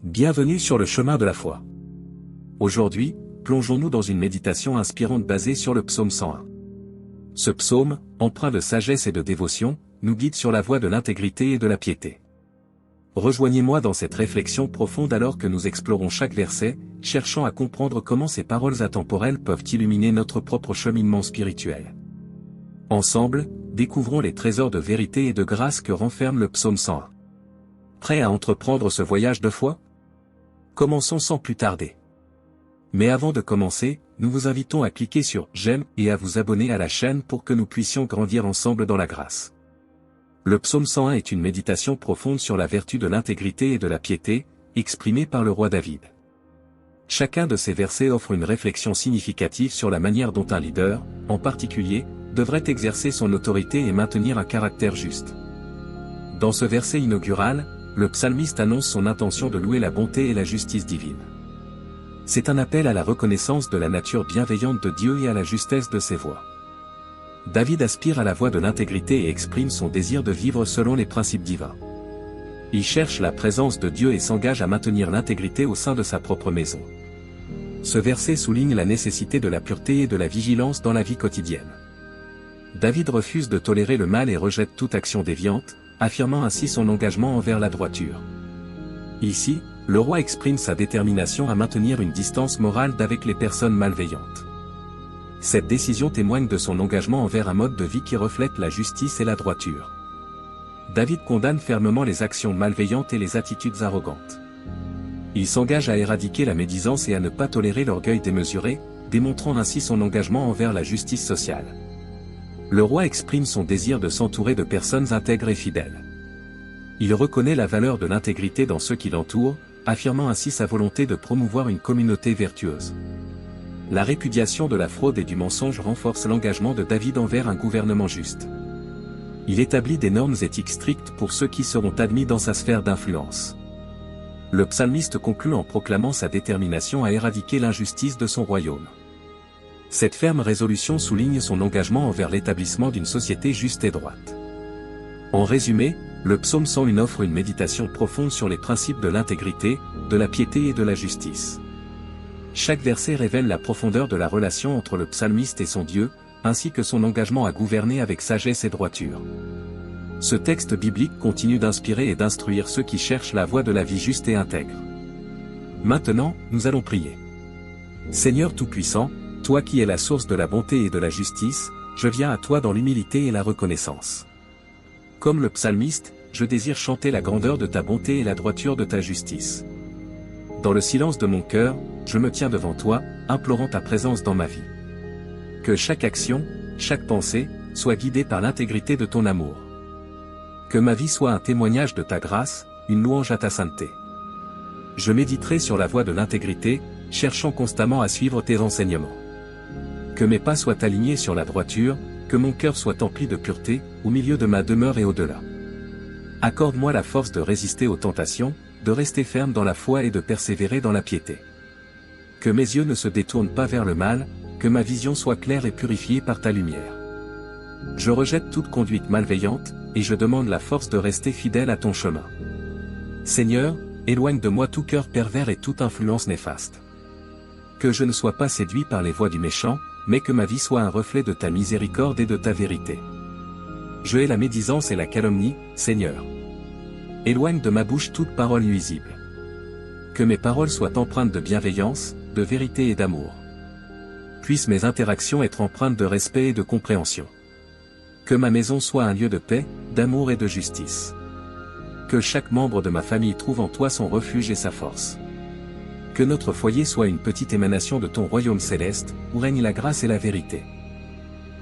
Bienvenue sur le chemin de la foi. Aujourd'hui, plongeons-nous dans une méditation inspirante basée sur le psaume 101. Ce psaume, empreint de sagesse et de dévotion, nous guide sur la voie de l'intégrité et de la piété. Rejoignez-moi dans cette réflexion profonde alors que nous explorons chaque verset, cherchant à comprendre comment ces paroles atemporelles peuvent illuminer notre propre cheminement spirituel. Ensemble, découvrons les trésors de vérité et de grâce que renferme le psaume 101. Prêt à entreprendre ce voyage de foi ? Commençons sans plus tarder. Mais avant de commencer, nous vous invitons à cliquer sur « J'aime » et à vous abonner à la chaîne pour que nous puissions grandir ensemble dans la grâce. Le psaume 101 est une méditation profonde sur la vertu de l'intégrité et de la piété, exprimée par le roi David. Chacun de ces versets offre une réflexion significative sur la manière dont un leader, en particulier, devrait exercer son autorité et maintenir un caractère juste. Dans ce verset inaugural, le psalmiste annonce son intention de louer la bonté et la justice divine. C'est un appel à la reconnaissance de la nature bienveillante de Dieu et à la justesse de ses voies. David aspire à la voie de l'intégrité et exprime son désir de vivre selon les principes divins. Il cherche la présence de Dieu et s'engage à maintenir l'intégrité au sein de sa propre maison. Ce verset souligne la nécessité de la pureté et de la vigilance dans la vie quotidienne. David refuse de tolérer le mal et rejette toute action déviante, affirmant ainsi son engagement envers la droiture. Ici, le roi exprime sa détermination à maintenir une distance morale d'avec les personnes malveillantes. Cette décision témoigne de son engagement envers un mode de vie qui reflète la justice et la droiture. David condamne fermement les actions malveillantes et les attitudes arrogantes. Il s'engage à éradiquer la médisance et à ne pas tolérer l'orgueil démesuré, démontrant ainsi son engagement envers la justice sociale. Le roi exprime son désir de s'entourer de personnes intègres et fidèles. Il reconnaît la valeur de l'intégrité dans ceux qui l'entourent, affirmant ainsi sa volonté de promouvoir une communauté vertueuse. La répudiation de la fraude et du mensonge renforce l'engagement de David envers un gouvernement juste. Il établit des normes éthiques strictes pour ceux qui seront admis dans sa sphère d'influence. Le psalmiste conclut en proclamant sa détermination à éradiquer l'injustice de son royaume. Cette ferme résolution souligne son engagement envers l'établissement d'une société juste et droite. En résumé, le psaume 101 offre une méditation profonde sur les principes de l'intégrité, de la piété et de la justice. Chaque verset révèle la profondeur de la relation entre le psalmiste et son Dieu, ainsi que son engagement à gouverner avec sagesse et droiture. Ce texte biblique continue d'inspirer et d'instruire ceux qui cherchent la voie de la vie juste et intègre. Maintenant, nous allons prier. Seigneur Tout-Puissant, toi qui es la source de la bonté et de la justice, je viens à toi dans l'humilité et la reconnaissance. Comme le psalmiste, je désire chanter la grandeur de ta bonté et la droiture de ta justice. Dans le silence de mon cœur, je me tiens devant toi, implorant ta présence dans ma vie. Que chaque action, chaque pensée, soit guidée par l'intégrité de ton amour. Que ma vie soit un témoignage de ta grâce, une louange à ta sainteté. Je méditerai sur la voie de l'intégrité, cherchant constamment à suivre tes enseignements. Que mes pas soient alignés sur la droiture, que mon cœur soit empli de pureté, au milieu de ma demeure et au-delà. Accorde-moi la force de résister aux tentations, de rester ferme dans la foi et de persévérer dans la piété. Que mes yeux ne se détournent pas vers le mal, que ma vision soit claire et purifiée par ta lumière. Je rejette toute conduite malveillante, et je demande la force de rester fidèle à ton chemin. Seigneur, éloigne de moi tout cœur pervers et toute influence néfaste. Que je ne sois pas séduit par les voies du méchant, mais que ma vie soit un reflet de ta miséricorde et de ta vérité. Je hais la médisance et la calomnie, Seigneur. Éloigne de ma bouche toute parole nuisible. Que mes paroles soient empreintes de bienveillance, de vérité et d'amour. Puissent mes interactions être empreintes de respect et de compréhension. Que ma maison soit un lieu de paix, d'amour et de justice. Que chaque membre de ma famille trouve en toi son refuge et sa force. Que notre foyer soit une petite émanation de ton royaume céleste, où règne la grâce et la vérité.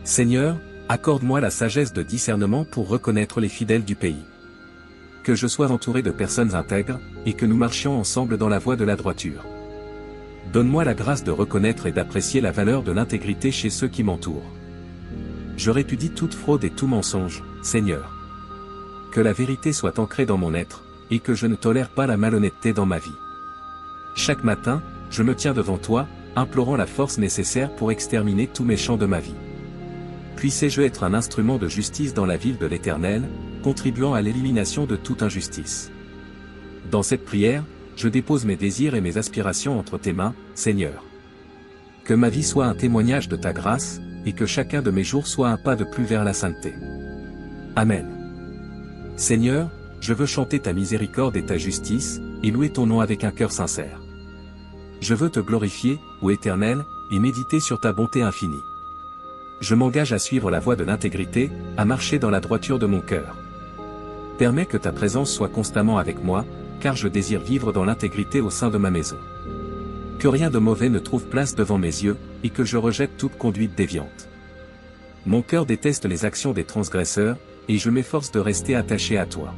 Seigneur, accorde-moi la sagesse de discernement pour reconnaître les fidèles du pays. Que je sois entouré de personnes intègres, et que nous marchions ensemble dans la voie de la droiture. Donne-moi la grâce de reconnaître et d'apprécier la valeur de l'intégrité chez ceux qui m'entourent. Je répudie toute fraude et tout mensonge, Seigneur. Que la vérité soit ancrée dans mon être, et que je ne tolère pas la malhonnêteté dans ma vie. Chaque matin, je me tiens devant toi, implorant la force nécessaire pour exterminer tout méchant de ma vie. Puissé-je être un instrument de justice dans la ville de l'Éternel, contribuant à l'élimination de toute injustice. Dans cette prière, je dépose mes désirs et mes aspirations entre tes mains, Seigneur. Que ma vie soit un témoignage de ta grâce, et que chacun de mes jours soit un pas de plus vers la sainteté. Amen. Seigneur, je veux chanter ta miséricorde et ta justice, et louer ton nom avec un cœur sincère. Je veux te glorifier, ô Éternel, et méditer sur ta bonté infinie. Je m'engage à suivre la voie de l'intégrité, à marcher dans la droiture de mon cœur. Permets que ta présence soit constamment avec moi, car je désire vivre dans l'intégrité au sein de ma maison. Que rien de mauvais ne trouve place devant mes yeux, et que je rejette toute conduite déviante. Mon cœur déteste les actions des transgresseurs, et je m'efforce de rester attaché à toi.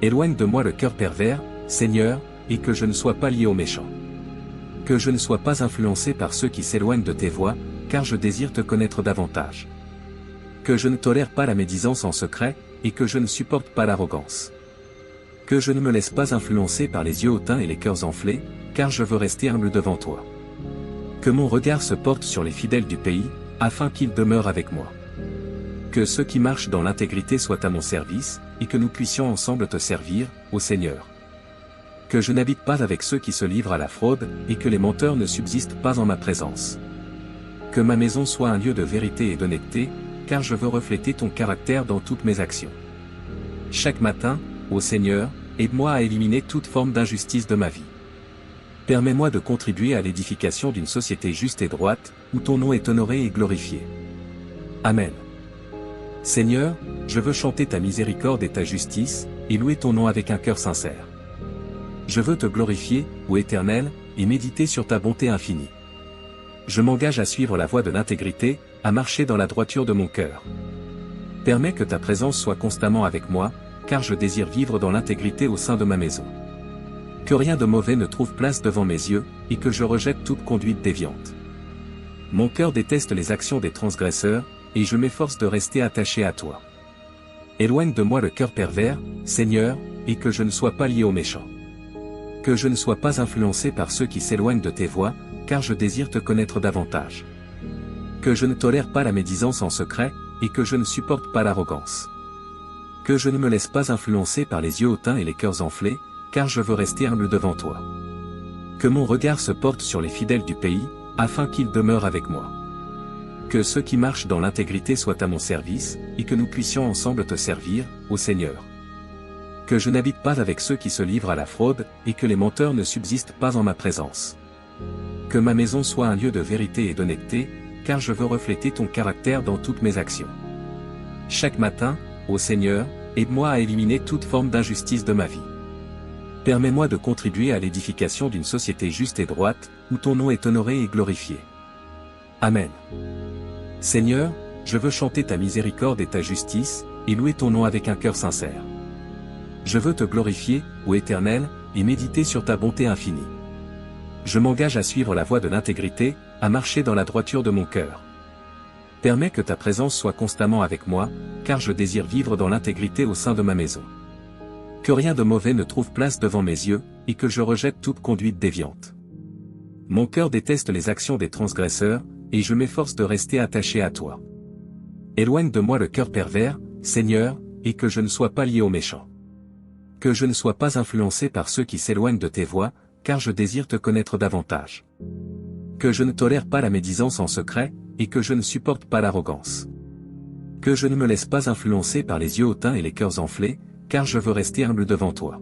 Éloigne de moi le cœur pervers, Seigneur, et que je ne sois pas lié aux méchants. Que je ne sois pas influencé par ceux qui s'éloignent de tes voies, car je désire te connaître davantage. Que je ne tolère pas la médisance en secret, et que je ne supporte pas l'arrogance. Que je ne me laisse pas influencer par les yeux hautains et les cœurs enflés, car je veux rester humble devant toi. Que mon regard se porte sur les fidèles du pays, afin qu'ils demeurent avec moi. Que ceux qui marchent dans l'intégrité soient à mon service, et que nous puissions ensemble te servir, ô Seigneur. Que je n'habite pas avec ceux qui se livrent à la fraude, et que les menteurs ne subsistent pas en ma présence. Que ma maison soit un lieu de vérité et d'honnêteté, car je veux refléter ton caractère dans toutes mes actions. Chaque matin, ô Seigneur, aide-moi à éliminer toute forme d'injustice de ma vie. Permets-moi de contribuer à l'édification d'une société juste et droite, où ton nom est honoré et glorifié. Amen. Seigneur, je veux chanter ta miséricorde et ta justice, et louer ton nom avec un cœur sincère. Je veux te glorifier, ô Éternel, et méditer sur ta bonté infinie. Je m'engage à suivre la voie de l'intégrité, à marcher dans la droiture de mon cœur. Permets que ta présence soit constamment avec moi, car je désire vivre dans l'intégrité au sein de ma maison. Que rien de mauvais ne trouve place devant mes yeux, et que je rejette toute conduite déviante. Mon cœur déteste les actions des transgresseurs, et je m'efforce de rester attaché à toi. Éloigne de moi le cœur pervers, Seigneur, et que je ne sois pas lié aux méchants. Que je ne sois pas influencé par ceux qui s'éloignent de tes voies, car je désire te connaître davantage. Que je ne tolère pas la médisance en secret, et que je ne supporte pas l'arrogance. Que je ne me laisse pas influencer par les yeux hautains et les cœurs enflés, car je veux rester humble devant toi. Que mon regard se porte sur les fidèles du pays, afin qu'ils demeurent avec moi. Que ceux qui marchent dans l'intégrité soient à mon service, et que nous puissions ensemble te servir, ô Seigneur. Que je n'habite pas avec ceux qui se livrent à la fraude, et que les menteurs ne subsistent pas en ma présence. Que ma maison soit un lieu de vérité et d'honnêteté, car je veux refléter ton caractère dans toutes mes actions. Chaque matin, ô Seigneur, aide-moi à éliminer toute forme d'injustice de ma vie. Permets-moi de contribuer à l'édification d'une société juste et droite, où ton nom est honoré et glorifié. Amen. Seigneur, je veux chanter ta miséricorde et ta justice, et louer ton nom avec un cœur sincère. Je veux te glorifier, ô Éternel, et méditer sur ta bonté infinie. Je m'engage à suivre la voie de l'intégrité, à marcher dans la droiture de mon cœur. Permets que ta présence soit constamment avec moi, car je désire vivre dans l'intégrité au sein de ma maison. Que rien de mauvais ne trouve place devant mes yeux, et que je rejette toute conduite déviante. Mon cœur déteste les actions des transgresseurs, et je m'efforce de rester attaché à toi. Éloigne de moi le cœur pervers, Seigneur, et que je ne sois pas lié aux méchants. Que je ne sois pas influencé par ceux qui s'éloignent de tes voies, car je désire te connaître davantage. Que je ne tolère pas la médisance en secret, et que je ne supporte pas l'arrogance. Que je ne me laisse pas influencer par les yeux hautains et les cœurs enflés, car je veux rester humble devant toi.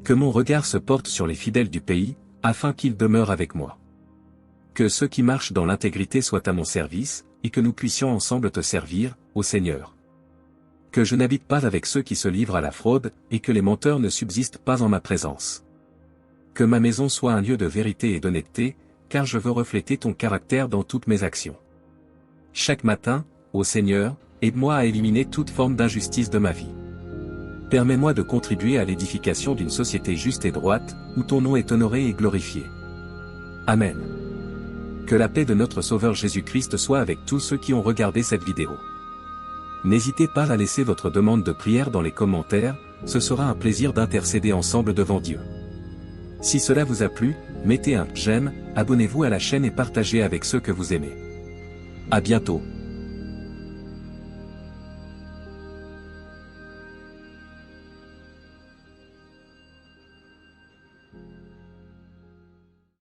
Que mon regard se porte sur les fidèles du pays, afin qu'ils demeurent avec moi. Que ceux qui marchent dans l'intégrité soient à mon service, et que nous puissions ensemble te servir, ô Seigneur. Que je n'habite pas avec ceux qui se livrent à la fraude, et que les menteurs ne subsistent pas en ma présence. Que ma maison soit un lieu de vérité et d'honnêteté, car je veux refléter ton caractère dans toutes mes actions. Chaque matin, ô Seigneur, aide-moi à éliminer toute forme d'injustice de ma vie. Permets-moi de contribuer à l'édification d'une société juste et droite, où ton nom est honoré et glorifié. Amen. Que la paix de notre Sauveur Jésus-Christ soit avec tous ceux qui ont regardé cette vidéo. N'hésitez pas à laisser votre demande de prière dans les commentaires, ce sera un plaisir d'intercéder ensemble devant Dieu. Si cela vous a plu, mettez un j'aime, abonnez-vous à la chaîne et partagez avec ceux que vous aimez. À bientôt.